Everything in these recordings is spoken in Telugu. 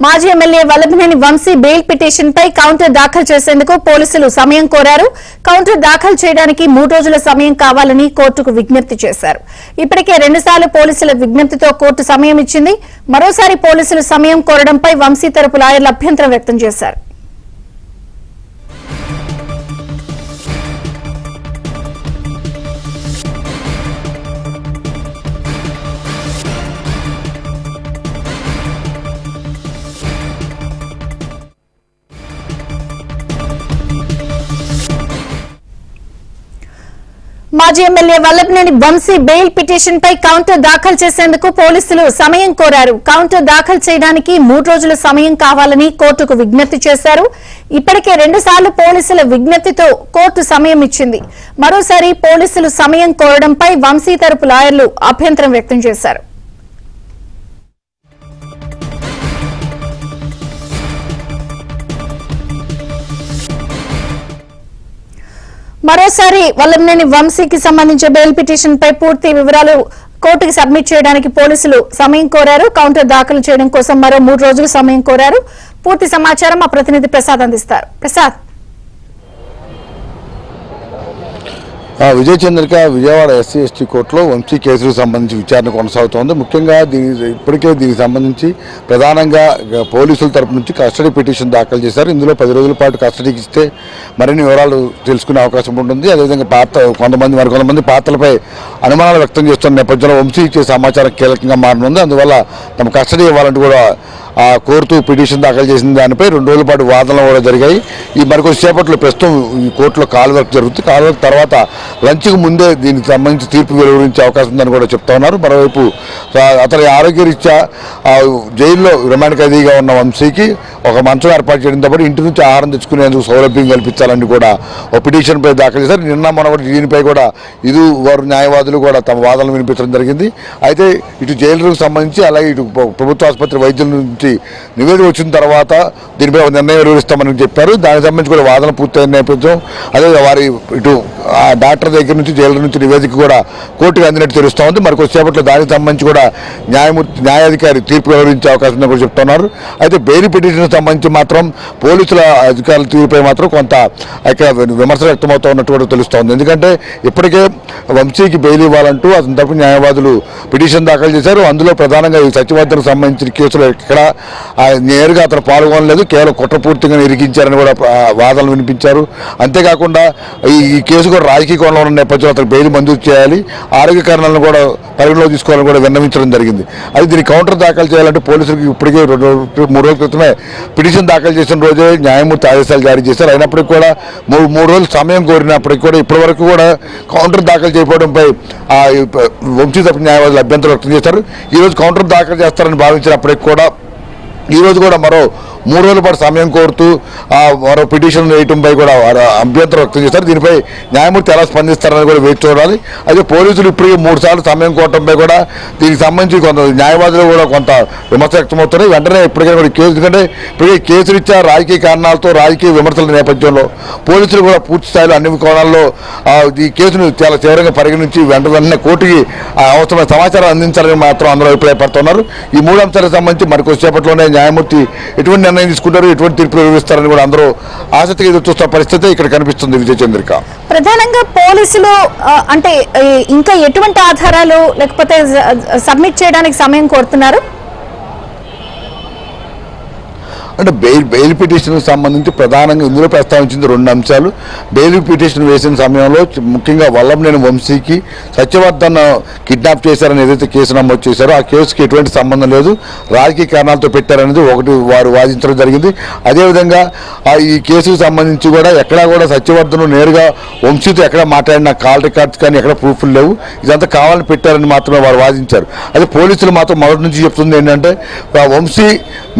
మాజీ MLA Vallabhaneni Vamsi bail petition పై కౌంటర్ దాఖలు చేసేందుకు పోలీసులు సమయం కోరారు. కౌంటర్ దాఖలు చేయడానికి 3 రోజుల సమయం కావాలని కోర్టుకు విజ్ఞప్తి చేశారు. ఇప్పటికే 2 సార్లు పోలీసుల విజ్ఞప్తితో కోర్టు సమయం ఇచ్చింది. మరోసారి పోలీసులు సమయం కోరడంపై వంశీ తరపు లాయర్లు అభ్యంతరం వ్యక్తం చేశారు. మాజీ MLA Vallabhaneni Vamsi bail petition పై కౌంటర్ దాఖలు చేసేందుకు పోలీసులు సమయం కోరారు. కౌంటర్ దాఖలు చేయడానికి 3 రోజుల సమయం కావాలని కోర్టుకు విజ్ఞప్తి చేశారు. ఇప్పటికే 2 సార్లు పోలీసుల విజ్ఞప్తితో కోర్టు సమయం ఇచ్చింది. మరోసారి పోలీసులు సమయం కోరడంపై వంశీ తరపు లాయర్లు అభ్యంతరం వ్యక్తం చేశారు. మరోసారి వల్లభనేని వంశీకి సంబంధించిన బెయిల్ పిటిషన్ పై పూర్తి వివరాలు కోర్టుకి సబ్మిట్ చేయడానికి పోలీసులు సమయం కోరారు. కౌంటర్ దాఖలు చేయడం కోసం మరో 3 రోజులు సమయం కోరారు. పూర్తి సమాచారం మా ప్రతినిధి ప్రసాద్ అందిస్తారు. ప్రసాద్. విజయ చంద్రిక విజయవాడ ఎస్సీ ఎస్టీ కోర్టులో వంశీ కేసులకు సంబంధించి విచారణ కొనసాగుతోంది. ముఖ్యంగా ఇప్పటికే దీనికి సంబంధించి ప్రధానంగా పోలీసుల తరపు నుంచి కస్టడీ పిటిషన్ దాఖలు చేశారు. ఇందులో 10 రోజుల పాటు కస్టడీకి ఇస్తే మరిన్ని వివరాలు తెలుసుకునే అవకాశం ఉంటుంది. అదేవిధంగా మరికొంతమంది పాత్రలపై అనుమానాలు వ్యక్తం చేస్తున్న నేపథ్యంలో వంశీ ఇచ్చే సమాచారం కీలకంగా మారనుంది. అందువల్ల తమ కస్టడీ ఇవ్వాలంటూ కూడా కోర్టు పిటిషన్ దాఖలు చేసిన దానిపై 2 రోజుల పాటు వాదనలు కూడా జరిగాయి. ఈ మరికొద్దిసేపట్లో ప్రస్తుతం ఈ కోర్టులో కాల్ వర్క్ జరుగుతుంది. కాల్ వర్క్ తర్వాత లంచ్కు ముందే దీనికి సంబంధించి తీర్పు వెలువరించే అవకాశం ఉందని కూడా చెప్తా ఉన్నారు. మరోవైపు అతని ఆరోగ్యరీత్యా జైల్లో రిమాండ్ ఖైదీగా ఉన్న వంశీకి ఒక మంచం ఏర్పాటు చేయడంతో పాటు ఇంటి నుంచి ఆహారం తెచ్చుకునేందుకు సౌలభ్యం కల్పించాలని కూడా ఒక పిటిషన్పై దాఖలు చేశారు. నిన్న మొన్నటి దీనిపై కూడా వారు న్యాయవాదులు కూడా తమ వాదనలు వినిపించడం జరిగింది. అయితే ఇటు జైలుకు సంబంధించి అలాగే ఇటు ప్రభుత్వ ఆసుపత్రి వైద్యుల నుంచి నివేదిక వచ్చిన తర్వాత దీనిపై నిర్ణయం వెలువరిస్తామని చెప్పారు. దానికి సంబంధించి కూడా వాదన పూర్తయిన నేపథ్యం అదే వారి ఇటు డాక్టర్ దగ్గర నుంచి జైలు నుంచి నివేదిక కూడా కోర్టుకు అందినట్టు తెలుస్తూ ఉంది. మరి కొద్దిసేపట్లో దానికి సంబంధించి కూడా న్యాయాధికారి తీర్పు వెలువరించే అవకాశం ఉందని కూడా చెప్తున్నారు. అయితే బెయిల్ పిటిషన్ సంబంధించి మాత్రం పోలీసుల అధికారుల తీరుపై మాత్రం కొంత విమర్శలు వ్యక్తమవుతూ ఉన్నట్టు కూడా తెలుస్తోంది. ఎందుకంటే ఇప్పటికే వంశీకి బెయిల్ ఇవ్వాలంటూ అతని తరపు న్యాయవాదులు పిటిషన్ దాఖలు చేశారు. అందులో ప్రధానంగా ఈ సత్యవర్ధనకు సంబంధించిన కేసులో ఇక్కడ నేరుగా అతను పాల్గొనలేదు, కేవలం కుట్రపూర్తిగా ఇరికించారని కూడా వాదనలు వినిపించారు. అంతేకాకుండా ఈ కేసు కూడా రాజకీయ కోణంలో ఉన్న నేపథ్యంలో అతను బెయిల్ మంజూరు చేయాలి, ఆరోగ్య కారణాలను కూడా పరిగణలో తీసుకోవాలని కూడా విన్నవించడం జరిగింది. అది దీన్ని కౌంటర్ దాఖలు చేయాలంటే పోలీసులకు ఇప్పటికే 3 రోజుల క్రితమే పిటిషన్ దాఖలు చేసిన రోజే న్యాయమూర్తి ఆదేశాలు జారీ చేశారు. అయినప్పటికీ కూడా 3 రోజులు సమయం కోరినప్పటికీ కూడా ఇప్పటివరకు కూడా కౌంటర్ దాఖలు చేయకపోవడంపై వంశీ తరపు న్యాయవాదులు అభ్యంతరం వ్యక్తం చేశారు. ఈరోజు కౌంటర్ దాఖలు చేస్తారని భావించినప్పటికీ కూడా ఈరోజు కూడా మరో 3 రోజుల పాటు సమయం కోరుతూ మరో పిటిషన్ వేయడంపై కూడా అభ్యంతరం వ్యక్తం చేస్తారు. దీనిపై న్యాయమూర్తి ఎలా స్పందిస్తారని కూడా వేచి చూడాలి. అయితే పోలీసులు ఇప్పటికీ 3 సార్లు సమయం కోరడంపై కూడా దీనికి సంబంధించి కొంత న్యాయవాదులు కూడా కొంత విమర్శ వ్యక్తమవుతున్నాయి. వెంటనే ఇప్పటికైనా కూడా కేసు, ఎందుకంటే ఇప్పటికే కేసులు ఇచ్చా రాజకీయ కారణాలతో రాజకీయ విమర్శల నేపథ్యంలో పోలీసులు కూడా పూర్తి స్థాయిలో అన్ని కోణాల్లో ఈ కేసును చాలా తీవ్రంగా పరిగణించి వెంటనే కోర్టుకి అవసరమైన సమాచారం అందించాలని మాత్రం అందరూ అభిప్రాయపడుతున్నారు. ఈ 3 అంశాలకు సంబంధించి మరికొద్దిసేపట్లోనే న్యాయమూర్తి ఎటువంటి నిర్ణయం తీసుకుంటారు, ఎటువంటి తీర్పులు వివరిస్తారని కూడా అందరూ ఆసక్తిగా ఎదురు చూస్తున్న పరిస్థితి ఇక్కడ కనిపిస్తుంది. విజయ చంద్రిక. ప్రధానంగా పోలీసులు అంటే ఇంకా ఎటువంటి ఆధారాలు లేకపోతే సబ్మిట్ చేయడానికి సమయం కోరుతున్నారు? అంటే బెయిల్ పిటిషన్కి సంబంధించి ప్రధానంగా ఇందులో ప్రస్తావించింది 2 అంశాలు. బెయిల్ పిటిషన్ వేసిన సమయంలో ముఖ్యంగా వల్లభనేని వంశీకి సత్యవర్ధన్ కిడ్నాప్ చేశారని ఏదైతే కేసు నమోదు చేశారో ఆ కేసుకి ఎటువంటి సంబంధం లేదు, రాజకీయ కారణాలతో పెట్టారనేది ఒకటి వారు వాదించడం జరిగింది. అదేవిధంగా ఈ కేసుకు సంబంధించి కూడా ఎక్కడా కూడా సత్యవర్ధన్ నేరుగా వంశీతో ఎక్కడ మాట్లాడిన కాల్ రికార్డ్స్ కానీ ఎక్కడ ప్రూఫ్లు లేవు, ఇదంతా కావాలని పెట్టారని మాత్రమే వారు వాదించారు. అదే పోలీసులు మాత్రం మొదటి నుంచి చెప్తుంది ఏంటంటే వంశీ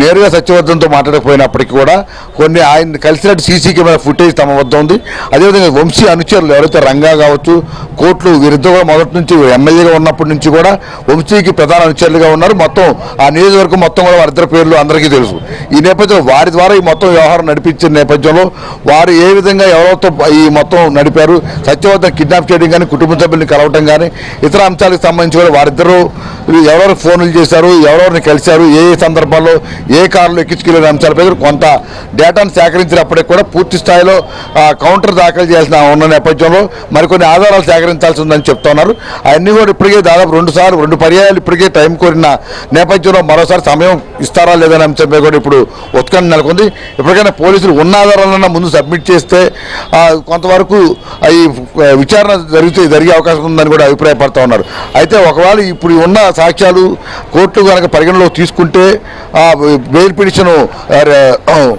నేరుగా సత్యవర్ధన్తో మాట్లాడకపోయినప్పటికీ కూడా కొన్ని ఆయన కలిసినట్టు సీసీ కెమెరా ఫుటేజ్ తమ వద్ద ఉంది. అదేవిధంగా వంశీ అనుచరులు ఎవరైతే రంగా కావచ్చు, కోర్టులు వీరిద్దరు కూడా మొదటి నుంచి ఎమ్మెల్యేగా ఉన్నప్పటి నుంచి కూడా వంశీకి ప్రధాన అనుచరులుగా ఉన్నారు. మొత్తం ఆ నియోజకవర్గం మొత్తం కూడా వారిద్దరి పేర్లు అందరికీ తెలుసు. ఈ నేపథ్యంలో వారి ద్వారా ఈ మొత్తం వ్యవహారం నడిపించిన నేపథ్యంలో వారు ఏ విధంగా ఎవరితో ఈ మొత్తం నడిపారు, సత్యవర్ధన్ కిడ్నాప్ చేయడం కానీ, కుటుంబ సభ్యుల్ని కలవటం కానీ, ఇతర అంశాలకు సంబంధించి కూడా వారిద్దరూ ఎవరెవరు ఫోన్లు చేశారు, ఎవరెవరిని కలిశారు, ఏ ఏ సందర్భాల్లో ఏ కారులో ఎక్కించుకెళ్ళిన అంశాలపై కొంత డేటాను సేకరించినప్పటికీ కూడా పూర్తి స్థాయిలో కౌంటర్ దాఖలు చేయాల్సిన ఉన్న నేపథ్యంలో మరికొన్ని ఆధారాలు సేకరించాల్సి ఉందని చెప్తున్నారు. అవన్నీ కూడా ఇప్పటికే దాదాపు 2 పర్యాయాలు ఇప్పటికే టైం కోరిన నేపథ్యంలో మరోసారి సమయం ఇస్తారా లేదనే అంశంపై కూడా ఇప్పుడు ఉత్కంఠ నెలకొంది. ఇప్పటికైనా పోలీసులు ఉన్న ఆధారాలన్నా ముందు సబ్మిట్ చేస్తే కొంతవరకు ఈ విచారణ జరిగే అవకాశం ఉందని కూడా అభిప్రాయపడుతూ ఉన్నారు. అయితే ఒకవేళ ఇప్పుడు ఉన్న సాక్ష్యాలు కోర్టు కనుక పరిగణలోకి తీసుకుంటే బెయిల్ పిటిషన్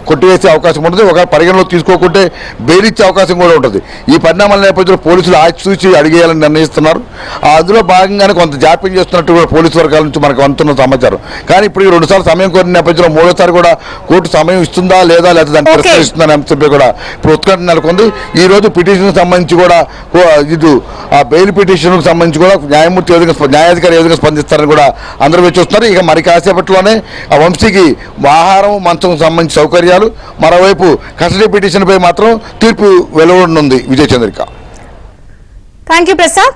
కొట్టివేసే అవకాశం ఉంటుంది. ఒకవేళ పరిగణలోకి తీసుకోకుంటే బెయిల్ ఇచ్చే అవకాశం కూడా ఉంటుంది. ఈ పరిణామాల నేపథ్యంలో పోలీసులు ఆచితూచి అడిగేయాలని నిర్ణయిస్తున్నారు. అందులో భాగంగానే కొంత జాప్యం చేస్తున్నట్టు కూడా పోలీసు వర్గాల నుంచి మనకు అందుతున్న సమాచారం. కానీ ఇప్పుడు 2 సార్లు సమయం కోరిన నేపథ్యంలో 3వ కూడా కోర్టు సమయం ఇస్తుందా లేదా దాన్ని పరిష్కరిస్తుందనే అంశంపై కూడా ఇప్పుడు ఉత్కంఠ నెలకొంది. ఈ రోజు పిటిషన్ సంబంధించి కూడా ఇటు ఆ బెయిల్ పిటిషన్ సంబంధించి కూడా న్యాయాధికారి ఏ విధంగా స్పందిస్తారని కూడా అందరూ వేచి చూస్తున్నారు. ఇక మరి కాసేపట్లోనే ఆ వంశీకి ఆహారం, మంచం సంబంధించిన సౌకర్యాలు, మరోవైపు కస్టడీ పిటిషన్పై మాత్రం తీర్పు వెలువడనుంది. విజయచంద్రిక. Thank you Prasad.